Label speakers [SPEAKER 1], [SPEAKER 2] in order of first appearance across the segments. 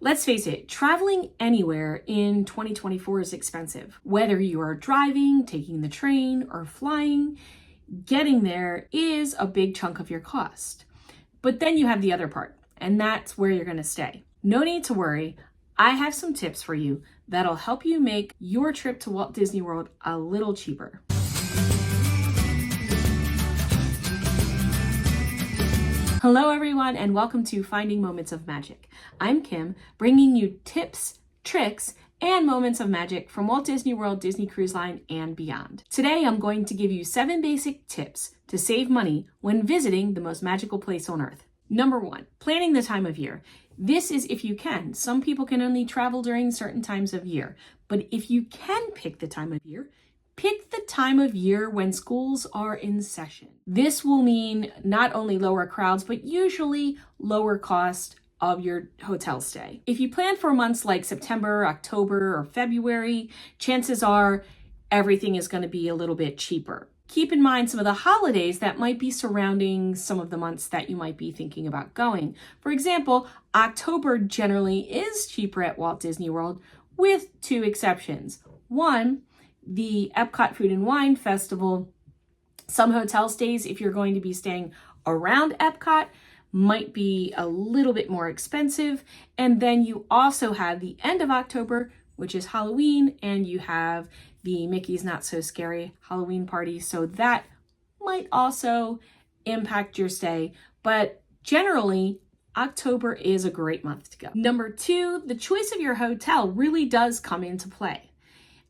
[SPEAKER 1] Let's face it, traveling anywhere in 2024 is expensive. Whether you are driving, taking the train, or flying, getting there is a big chunk of your cost. But then you have the other part, and that's where you're going to stay. No need to worry. I have some tips for you that'll help you make your trip to Walt Disney World a little cheaper. Hello everyone, and welcome to Finding Moments of Magic. I'm Kim, bringing you tips, tricks, and moments of magic from Walt Disney World, Disney Cruise Line, and beyond. Today, I'm going to give you 7 basic tips to save money when visiting the most magical place on earth. Number 1, planning the time of year. This is if you can. Some people can only travel during certain times of year, but if you can pick the time of year, pick the time of year when schools are in session. This will mean not only lower crowds, but usually lower cost of your hotel stay. If you plan for months like September, October, or February, chances are everything is going to be a little bit cheaper. Keep in mind some of the holidays that might be surrounding some of the months that you might be thinking about going. For example, October generally is cheaper at Walt Disney World with 2 exceptions. One, the Epcot Food and Wine Festival. Some hotel stays, if you're going to be staying around Epcot, might be a little bit more expensive. And then you also have the end of October, which is Halloween, and you have the Mickey's Not So Scary Halloween party. So that might also impact your stay. But generally, October is a great month to go. Number 2, the choice of your hotel really does come into play.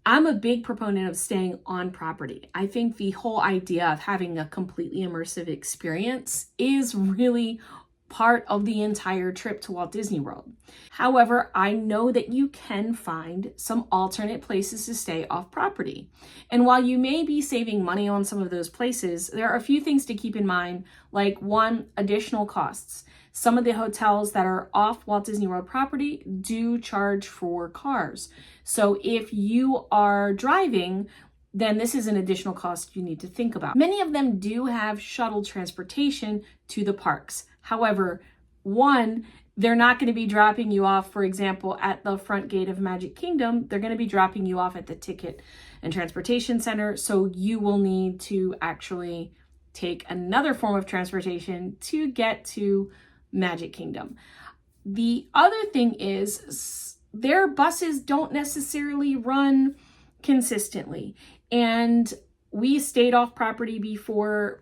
[SPEAKER 1] I'm a big proponent of staying on property. I think the whole idea of having a completely immersive experience is really part of the entire trip to Walt Disney World. However, I know that you can find some alternate places to stay off property. And while you may be saving money on some of those places, there are a few things to keep in mind, like 1, additional costs. Some of the hotels that are off Walt Disney World property do charge for cars. So if you are driving, then this is an additional cost you need to think about. Many of them do have shuttle transportation to the parks. However, 1, they're not going to be dropping you off, for example, at the front gate of Magic Kingdom. They're going to be dropping you off at the Ticket and Transportation Center. So you will need to actually take another form of transportation to get to Magic Kingdom. The other thing is their buses don't necessarily run consistently. And we stayed off property before.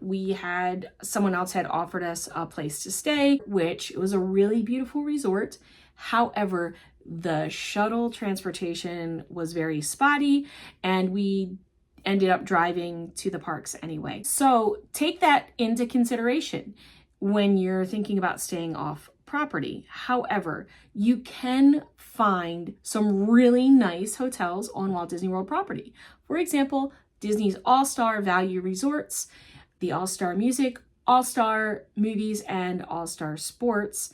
[SPEAKER 1] Someone else had offered us a place to stay, which was a really beautiful resort. However, the shuttle transportation was very spotty and we ended up driving to the parks anyway. So take that into consideration when you're thinking about staying off property. However, you can find some really nice hotels on Walt Disney World property. For example, Disney's All-Star Value Resorts, the All-Star Music, All-Star Movies, and All-Star Sports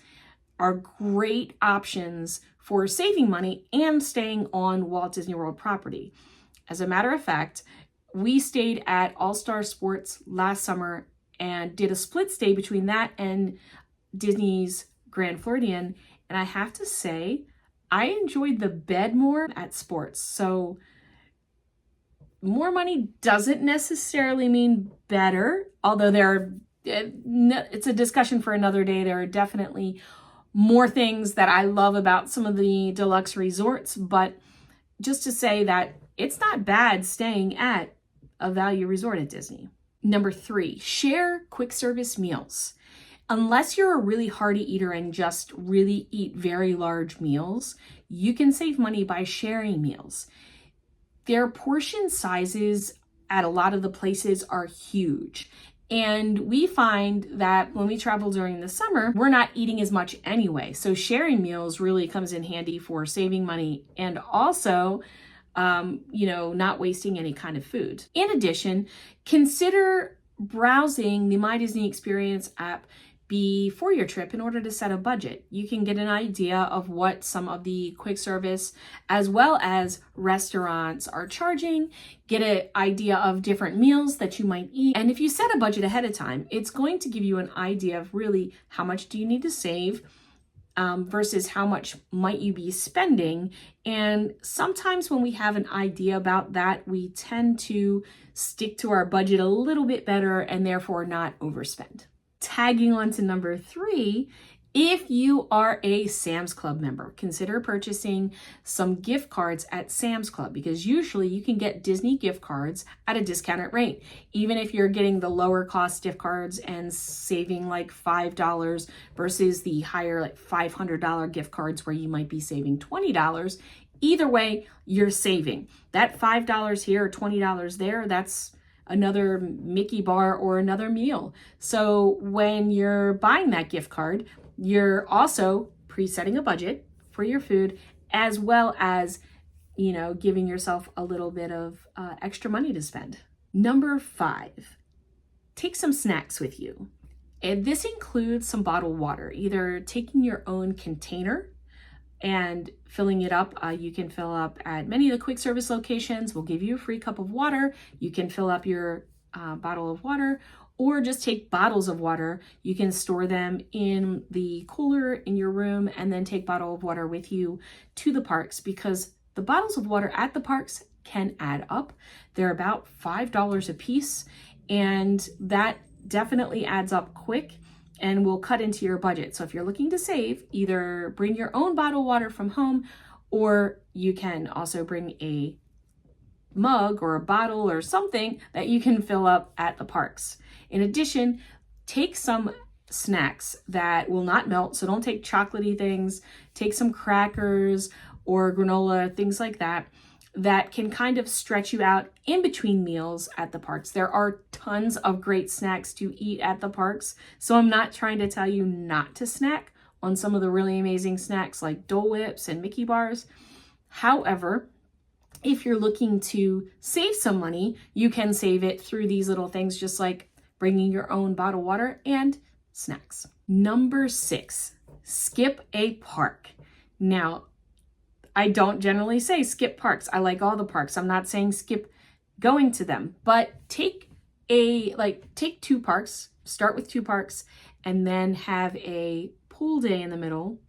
[SPEAKER 1] are great options for saving money and staying on Walt Disney World property. As a matter of fact, we stayed at All-Star Sports last summer and did a split stay between that and Disney's Grand Floridian. And I have to say, I enjoyed the bed more at Sports. So more money doesn't necessarily mean better, although it's a discussion for another day. There are definitely more things that I love about some of the deluxe resorts, but just to say that it's not bad staying at a value resort at Disney. Number 3, share quick service meals. Unless you're a really hearty eater and just really eat very large meals, you can save money by sharing meals. Their portion sizes at a lot of the places are huge. And we find that when we travel during the summer, we're not eating as much anyway. So sharing meals really comes in handy for saving money and also not wasting any kind of food. In addition, consider browsing the My Disney Experience app before your trip in order to set a budget. You can get an idea of what some of the quick service as well as restaurants are charging, get an idea of different meals that you might eat. And if you set a budget ahead of time, it's going to give you an idea of really how much do you need to save versus how much might you be spending. And sometimes when we have an idea about that, we tend to stick to our budget a little bit better and therefore not overspend. Tagging on to number 3, if you are a Sam's Club member, consider purchasing some gift cards at Sam's Club, because usually you can get Disney gift cards at a discounted rate. Even if you're getting the lower cost gift cards and saving like $5 versus the higher like $500 gift cards where you might be saving $20, either way, you're saving. That $5 here or $20 there, that's another Mickey bar or another meal. So when you're buying that gift card, you're also presetting a budget for your food, as well as, giving yourself a little bit of extra money to spend. Number 5, take some snacks with you. And this includes some bottled water, either taking your own container and filling it up. You can fill up at many of the quick service locations. We'll give you a free cup of water. You can fill up your bottle of water, or just take bottles of water. You can store them in the cooler in your room and then take bottle of water with you to the parks, because the bottles of water at the parks can add up. They're about $5 a piece, and that definitely adds up quick and will cut into your budget. So if you're looking to save, either bring your own bottled water from home, or you can also bring a mug or a bottle or something that you can fill up at the parks. In addition, take some snacks that will not melt. So don't take chocolatey things. Take some crackers or granola, things like that, that can kind of stretch you out in between meals at the parks. There are tons of great snacks to eat at the parks. So I'm not trying to tell you not to snack on some of the really amazing snacks like Dole Whips and Mickey bars. However, if you're looking to save some money, you can save it through these little things, just like bringing your own bottled water and snacks. Number 6, skip a park. Now, I don't generally say skip parks. I like all the parks. I'm not saying skip going to them, but take 2 parks, start with 2 parks, and then have a pool day in the middle,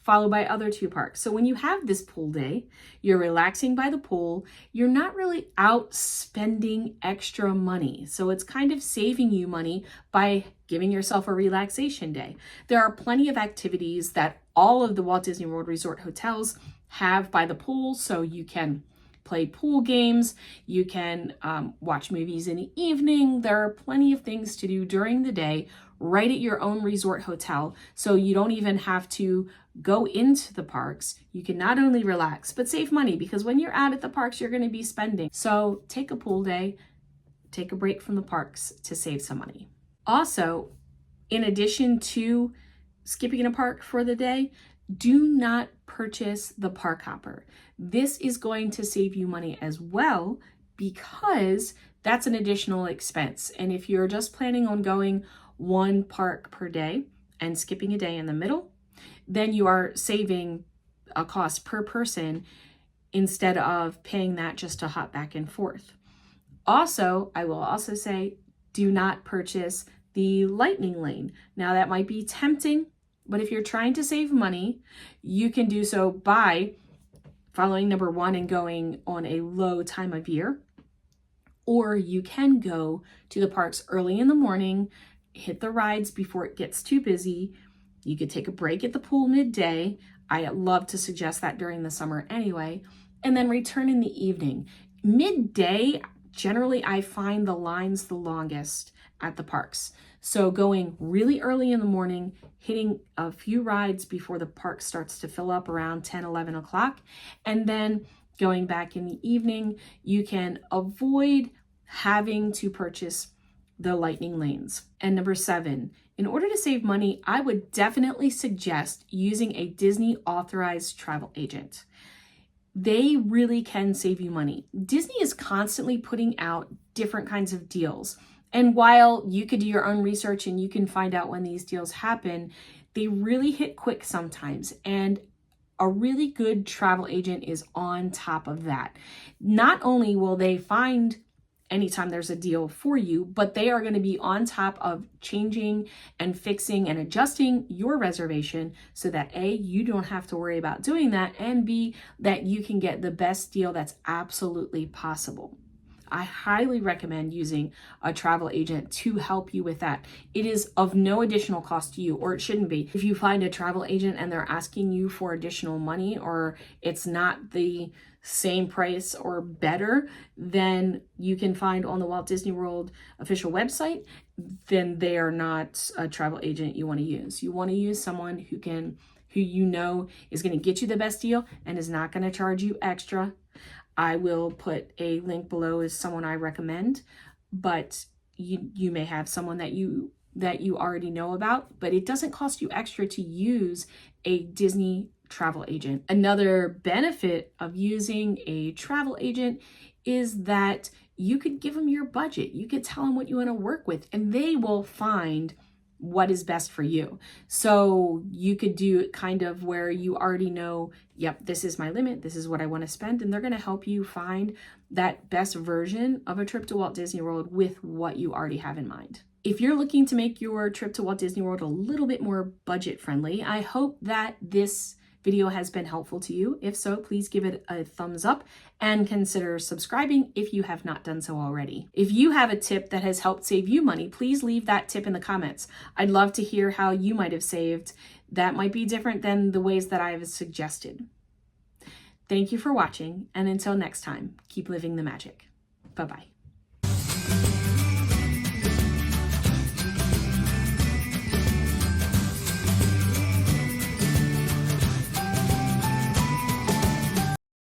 [SPEAKER 1] followed by other 2 parks. So when you have this pool day, you're relaxing by the pool, you're not really out spending extra money. So it's kind of saving you money by giving yourself a relaxation day. There are plenty of activities that all of the Walt Disney World Resort hotels have by the pool. So you can play pool games, you can watch movies in the evening. There are plenty of things to do during the day right at your own resort hotel. So you don't even have to go into the parks. You can not only relax, but save money, because when you're out at the parks, you're going to be spending. So take a pool day, take a break from the parks to save some money. Also, in addition to skipping a park for the day, do not purchase the park hopper. This is going to save you money as well, because that's an additional expense. And if you're just planning on going 1 park per day and skipping a day in the middle, then you are saving a cost per person instead of paying that just to hop back and forth. Also, I will also say, do not purchase the lightning lane. Now that might be tempting, but if you're trying to save money, you can do so by following number 1 and going on a low time of year. Or you can go to the parks early in the morning, hit the rides before it gets too busy. You could take a break at the pool midday. I love to suggest that during the summer anyway, and then return in the evening. Midday, generally I find the lines the longest at the parks. So going really early in the morning, hitting a few rides before the park starts to fill up around 10, 11 o'clock, and then going back in the evening, you can avoid having to purchase the lightning lanes. And number 7, in order to save money, I would definitely suggest using a Disney authorized travel agent. They really can save you money. Disney is constantly putting out different kinds of deals. And while you could do your own research and you can find out when these deals happen, they really hit quick sometimes. And a really good travel agent is on top of that. Not only will they find anytime there's a deal for you, but they are going to be on top of changing and fixing and adjusting your reservation so that A, you don't have to worry about doing that, and B, that you can get the best deal that's absolutely possible. I highly recommend using a travel agent to help you with that. It is of no additional cost to you, or it shouldn't be. If you find a travel agent and they're asking you for additional money, or it's not the same price or better than you can find on the Walt Disney World official website, then they are not a travel agent you want to use. You want to use someone who you know is going to get you the best deal and is not going to charge you extra. I will put a link below as someone I recommend, but you may have someone that you already know about, but it doesn't cost you extra to use a Disney travel agent. Another benefit of using a travel agent is that you could give them your budget. You could tell them what you want to work with, and they will find what is best for you. So you could do it kind of where you already know, yep, this is my limit, this is what I want to spend, and they're going to help you find that best version of a trip to Walt Disney World with what you already have in mind. If you're looking to make your trip to Walt Disney World a little bit more budget friendly, I hope that this video has been helpful to you. If so, please give it a thumbs up and consider subscribing if you have not done so already. If you have a tip that has helped save you money, please leave that tip in the comments. I'd love to hear how you might have saved. That might be different than the ways that I've suggested. Thank you for watching, and until next time, keep living the magic. Bye-bye.